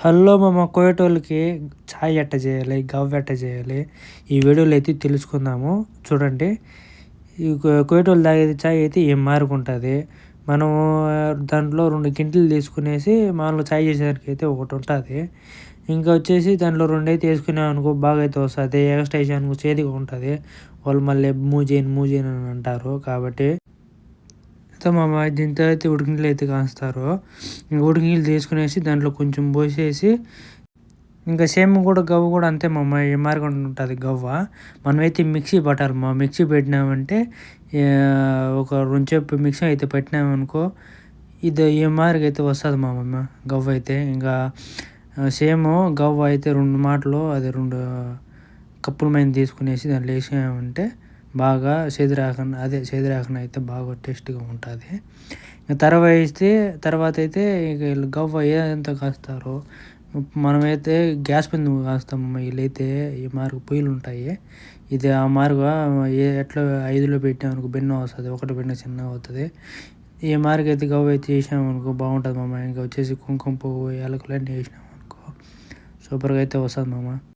Hello మామ కోయేటోళ్ళకి చాయ్ ఎట్ట చేయాలి, గవ్వ ఎట్ట చేయాలి, ఈ వీడియోలో అయితే తెలుసుకుందాము. చూడండి, ఈ కోయేటోళ్ళు తాగేది చాయ్ అయితే ఏం మారుకుంటుంది. మనము దాంట్లో 2 గింటలు తీసుకునేసి మామూలుగా చాయ్ చేసేదానికి అయితే ఒకటి ఉంటుంది. ఇంకా వచ్చేసి దాంట్లో 2 అయితే వేసుకున్నామనుకో బాగా అయితే వస్తుంది. ఎక్స్ట్రా వేసామనుకో చేదుగా ఉంటుంది. వాళ్ళు మళ్ళీ మూజేన్ అని అంటారు. కాబట్టి మామ దీంతో అయితే ఉడికినీళ్ళు అయితే కాస్తారు. ఉడికినీళ్ళు తీసుకునేసి దాంట్లో కొంచెం పోసేసి ఇంకా సేమ్ కూడా గవ్వ కూడా అంతే మామ, ఏ మారకుండా ఉంటుంది గవ్వ. మనమైతే మిక్సీ పట్టాలి మా, మిక్సీ పెట్టినామంటే ఒక 2 చెప్పు మిక్సీ అయితే పెట్టినామనుకో ఇది ఏ మాదిరిగా అయితే వస్తుంది మామ గవ్వ అయితే. ఇంకా సేమ్ గవ్వ అయితే 2 మాటలు అది 2 కప్పుల మీద తీసుకునేసి దాంట్లో వేసామంటే బాగా చేదురాకుండా అయితే బాగా టేస్ట్గా ఉంటుంది. తర్వాత అయితే ఇక వీళ్ళు గవ్వ ఎంత కాస్తారో మనమైతే గ్యాస్ మీద కాస్తాం. వీళ్ళైతే ఈ మార్గ పొయ్యిలు ఉంటాయి. ఇది ఆ మార్గ ఎట్లా 5లో పెట్టామనుకో భిన్నం వస్తుంది, ఒకటి భిన్న చిన్నగా అవుతుంది. ఈ మార్గ అయితే గవ్వ అయితే వేసామనుకో బాగుంటుంది మామ. ఇంకా వచ్చేసి కుంకుమ పువ్వు, యాలకులు అన్నీ వేసినామనుకో సూపర్గా అయితే వస్తుంది మామ.